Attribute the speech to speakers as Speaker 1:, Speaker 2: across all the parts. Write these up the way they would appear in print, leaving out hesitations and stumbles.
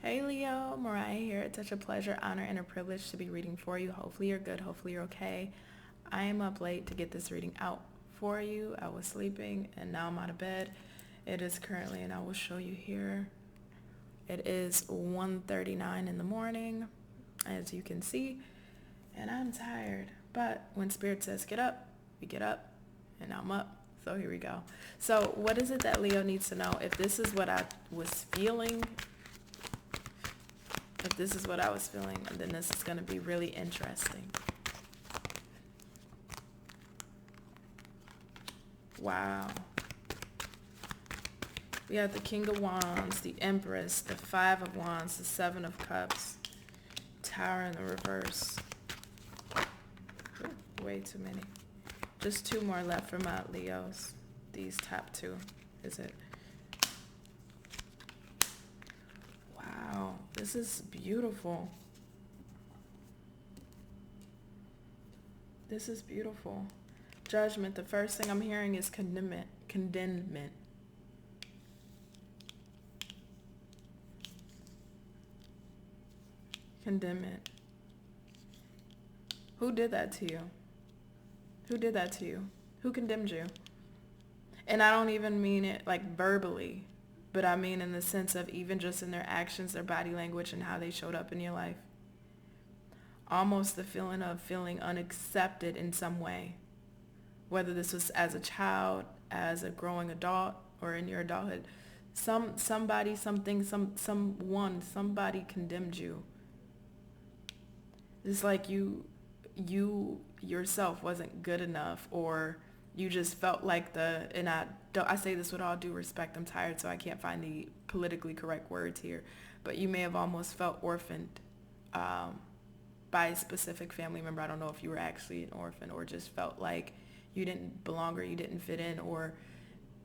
Speaker 1: Hey Leo, Mariah here. It's such a pleasure, honor, and a privilege to be reading for you. Hopefully you're good. Hopefully you're okay. I am up late to get this reading out for you. I was sleeping and now I'm out of bed. It is currently, and I will show you here, it is 1:39 in the morning, as you can see, and I'm tired. But when Spirit says get up, we get up, and I'm up. So here we go. So what is it that Leo needs to know? If this is what I was feeling, then this is going to be really interesting. Wow. We have the King of Wands, the Empress, the Five of Wands, the Seven of Cups, Tower in the reverse. Ooh, way too many. Just two more left for my Leos. These top two, is it? Wow, this is beautiful. This is beautiful. Judgment, the first thing I'm hearing is condemnment. Condemnment. Condemnment. Who did that to you? Who did that to you? Who condemned you? And I don't even mean it like verbally, but I mean in the sense of even just in their actions, their body language, and how they showed up in your life. Almost the feeling of feeling unaccepted in some way, whether this was as a child, as a growing adult, or in your adulthood. Somebody, something, somebody condemned you. It's like you yourself wasn't good enough, or you just felt like I say this with all due respect, I'm tired, so I can't find the politically correct words here, but you may have almost felt orphaned by a specific family member. I don't know if you were actually an orphan, or just felt like you didn't belong, or you didn't fit in, or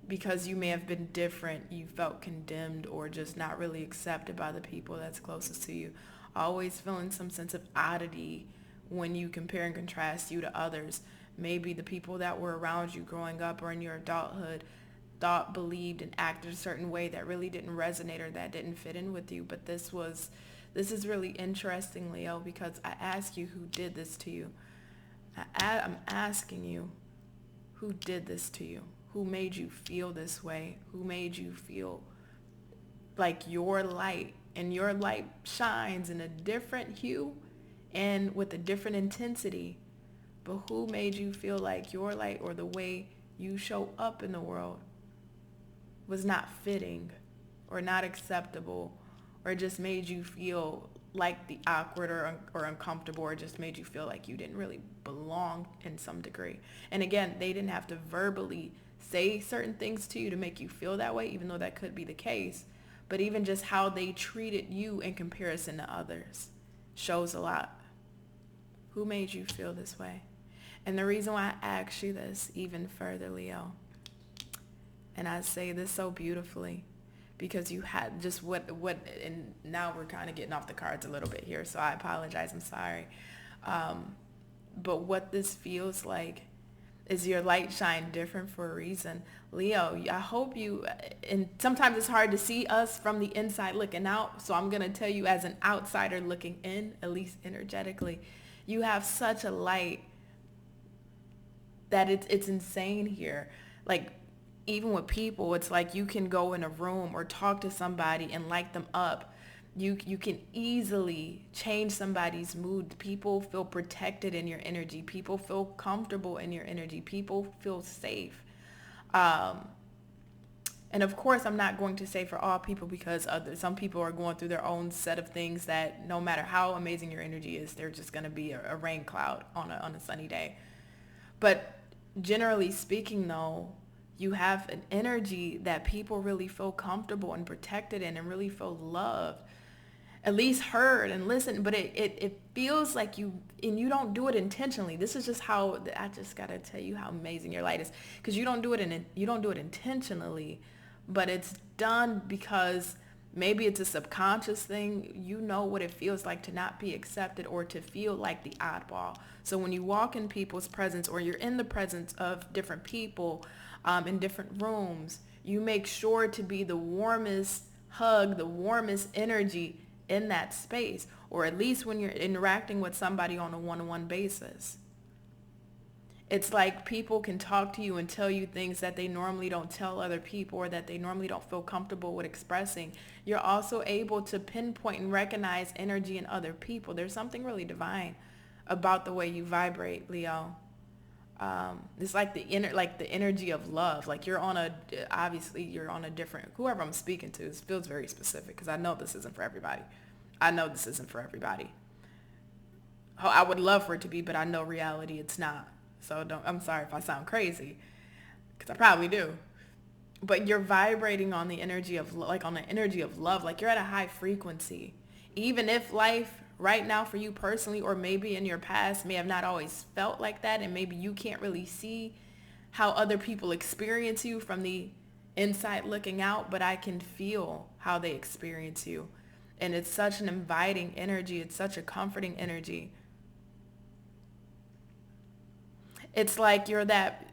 Speaker 1: because you may have been different, you felt condemned or just not really accepted by the people that's closest to you. Always feeling some sense of oddity when you compare and contrast you to others. Maybe the people that were around you growing up or in your adulthood thought, believed, and acted a certain way that really didn't resonate or that didn't fit in with you. But this is really interesting, Leo, because I ask you, who did this to you? I'm asking you, who did this to you? Who made you feel this way? Who made you feel like your light, and your light shines in a different hue and with a different intensity? But who made you feel like your light or the way you show up in the world was not fitting or not acceptable, or just made you feel like the awkward or uncomfortable, or just made you feel like you didn't really belong in some degree? And again, they didn't have to verbally say certain things to you to make you feel that way, even though that could be the case. But even just how they treated you in comparison to others shows a lot. Who made you feel this way? And the reason why I ask you this even further, Leo, and I say this so beautifully, because you had just what, and now we're kind of getting off the cards a little bit here, so I apologize, I'm sorry. But what this feels like is your light shine different for a reason. Leo, I hope you, and sometimes it's hard to see us from the inside looking out, so I'm going to tell you as an outsider looking in, at least energetically, you have such a light that it's insane here. Like, even with people, it's like you can go in a room or talk to somebody and light them up. You can easily change somebody's mood. People feel protected in your energy. People feel comfortable in your energy. People feel safe. And of course, I'm not going to say for all people, because some people are going through their own set of things that no matter how amazing your energy is, they're just going to be a rain cloud on a sunny day. But generally speaking, though, you have an energy that people really feel comfortable and protected in, and really feel loved, at least heard and listened. But it feels like you, and you don't do it intentionally. This is just how, I just got to tell you how amazing your light is, because you don't do it intentionally, but it's done because maybe it's a subconscious thing. You know what it feels like to not be accepted, or to feel like the oddball. So when you walk in people's presence, or you're in the presence of different people, in different rooms, you make sure to be the warmest hug, the warmest energy in that space, or at least when you're interacting with somebody on a one-on-one basis. It's like people can talk to you and tell you things that they normally don't tell other people, or that they normally don't feel comfortable with expressing. You're also able to pinpoint and recognize energy in other people. There's something really divine about the way you vibrate, Leo. It's like the energy of love. Like obviously you're on a different, whoever I'm speaking to, this feels very specific because I know this isn't for everybody. I know this isn't for everybody. I would love for it to be, but I know reality it's not. So I'm sorry if I sound crazy, because I probably do. But you're vibrating on the energy of on the energy of love. Like you're at a high frequency. Even if life right now for you personally, or maybe in your past, may have not always felt like that, and maybe you can't really see how other people experience you from the inside looking out, but I can feel how they experience you. And it's such an inviting energy. It's such a comforting energy. It's like you're that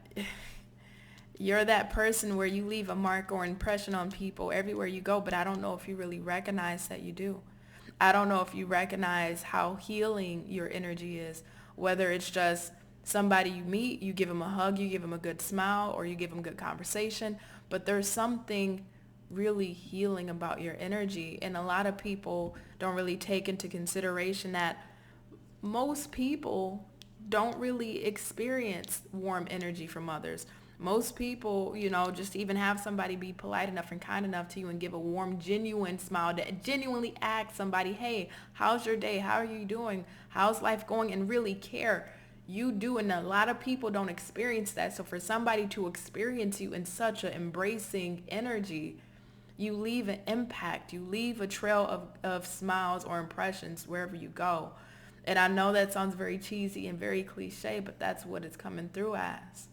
Speaker 1: person where you leave a mark or impression on people everywhere you go, but I don't know if you really recognize that you do. I don't know if you recognize how healing your energy is, whether it's just somebody you meet, you give them a hug, you give them a good smile, or you give them good conversation, but there's something really healing about your energy. And a lot of people don't really take into consideration that most people don't really experience warm energy from others. Most people, just even have somebody be polite enough and kind enough to you and give a warm, genuine smile, that genuinely ask somebody, hey, how's your day? How are you doing? How's life going? And really care. You do, and a lot of people don't experience that. So for somebody to experience you in such an embracing energy, you leave an impact. You leave a trail of smiles or impressions wherever you go. And I know that sounds very cheesy and very cliche, but that's what it's coming through as.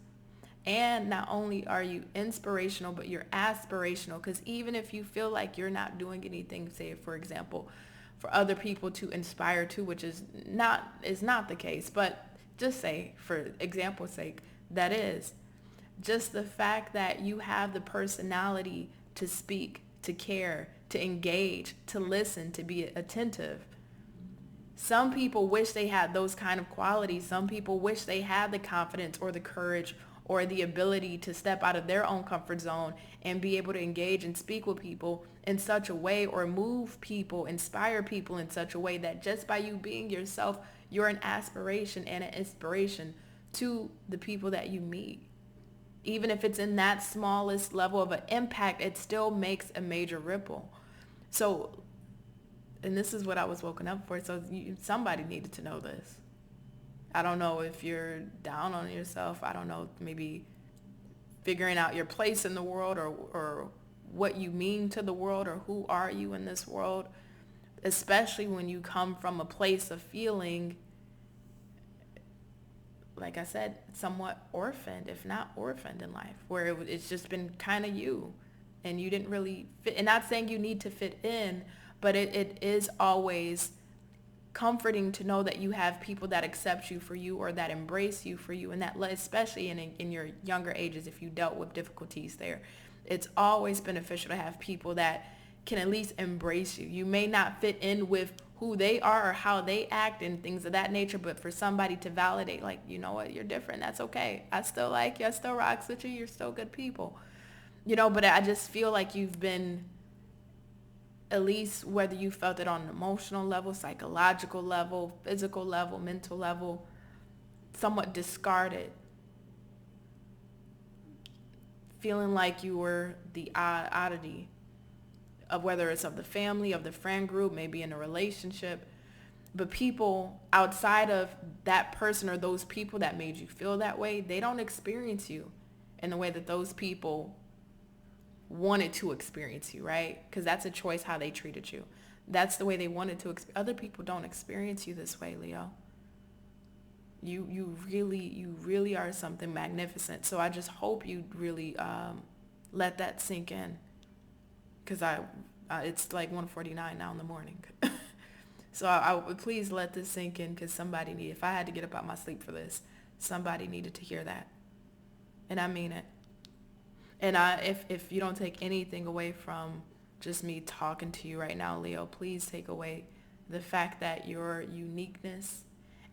Speaker 1: And not only are you inspirational, but you're aspirational, because even if you feel like you're not doing anything, say, for example, for other people to inspire to, which is not the case, but just say, for example's sake, that is. Just the fact that you have the personality to speak, to care, to engage, to listen, to be attentive. Some people wish they had those kind of qualities. Some people wish they had the confidence or the courage or the ability to step out of their own comfort zone and be able to engage and speak with people in such a way, or move people, inspire people in such a way that just by you being yourself, you're an aspiration and an inspiration to the people that you meet. Even if it's in that smallest level of an impact, it still makes a major ripple. So, and this is what I was woken up for, so somebody needed to know this. I don't know if you're down on yourself. I don't know, maybe figuring out your place in the world, or what you mean to the world, or who are you in this world, especially when you come from a place of feeling, like I said, somewhat orphaned, if not orphaned in life, where it's just been kind of you, and you didn't really fit. And not saying you need to fit in, but it is always comforting to know that you have people that accept you for you, or that embrace you for you, and that, especially in your younger ages, if you dealt with difficulties there, it's always beneficial to have people that can at least embrace you. You may not fit in with who they are or how they act and things of that nature, but for somebody to validate, like, you know what, you're different, that's okay, I still like you, I still rocks with you, you're still good people, but I just feel like you've been, at least whether you felt it on an emotional level, psychological level, physical level, mental level, somewhat discarded, feeling like you were the oddity of, whether it's of the family, of the friend group, maybe in a relationship, but people outside of that person or those people that made you feel that way, they don't experience you in the way that those people wanted to experience you, right? Because that's a choice how they treated you. That's the way they wanted to. Other people don't experience you this way, Leo. You really are something magnificent. So I just hope you really let that sink in. Because it's like 1:49 now in the morning. So I would please let this sink in, because somebody needed, if I had to get up out my sleep for this, somebody needed to hear that. And I mean it. And if you don't take anything away from just me talking to you right now, Leo, please take away the fact that your uniqueness,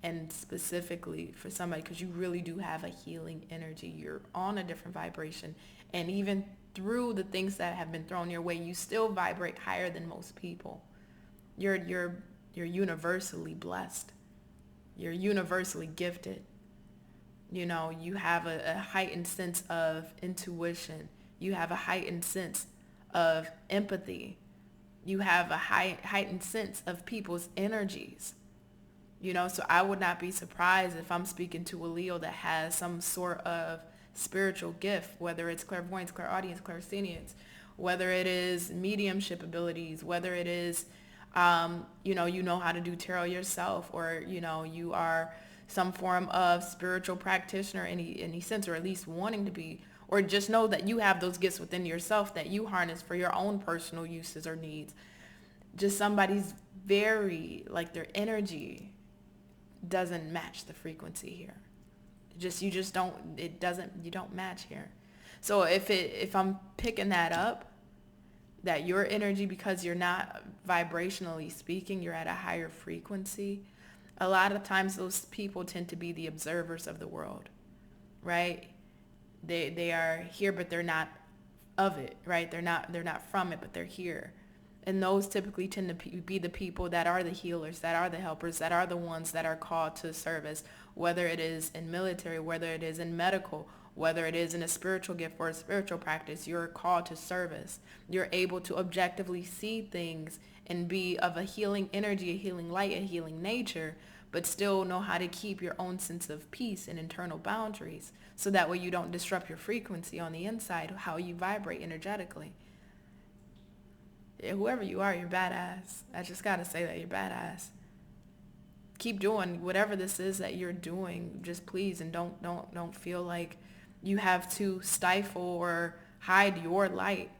Speaker 1: and specifically for somebody, because you really do have a healing energy. You're on a different vibration. And even through the things that have been thrown your way, you still vibrate higher than most people. You're universally blessed. You're universally gifted. You know, you have a heightened sense of intuition. You have a heightened sense of empathy. You have a heightened sense of people's energies. You know, so I would not be surprised if I'm speaking to a Leo that has some sort of spiritual gift, whether it's clairvoyance, clairaudience, clairsentience, whether it is mediumship abilities, whether it is, you know how to do tarot yourself, or, you are some form of spiritual practitioner in any sense, or at least wanting to be, or just know that you have those gifts within yourself that you harness for your own personal uses or needs. Just somebody's like their energy doesn't match the frequency here. You don't match here. So if I'm picking that up, that your energy, because you're not vibrationally speaking, you're at a higher frequency, a lot of times those people tend to be the observers of the world, right? They are here, but they're not of it, right? They're not from it, but they're here. And those typically tend to be the people that are the healers, that are the helpers, that are the ones that are called to service, whether it is in military, whether it is in medical, whether it is in a spiritual gift or a spiritual practice. You're called to service. You're able to objectively see things and be of a healing energy, a healing light, a healing nature, but still know how to keep your own sense of peace and internal boundaries, so that way you don't disrupt your frequency on the inside, how you vibrate energetically. Whoever you are, you're badass. I just gotta say that you're badass. Keep doing whatever this is that you're doing. Just please, and don't feel like you have to stifle or hide your light,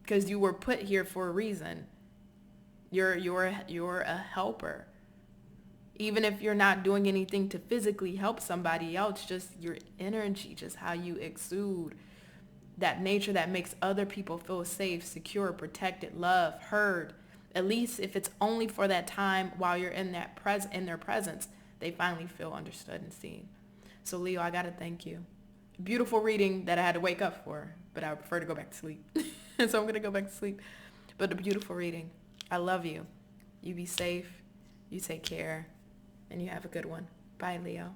Speaker 1: because you were put here for a reason. You're a helper. Even if you're not doing anything to physically help somebody else, just your energy, just how you exude that nature that makes other people feel safe, secure, protected, loved, heard. At least if it's only for that time while you're in their presence, they finally feel understood and seen. So Leo, I gotta thank you. Beautiful reading that I had to wake up for, but I would prefer to go back to sleep. So I'm gonna go back to sleep. But a beautiful reading. I love you. You be safe. You take care. And you have a good one. Bye, Leo.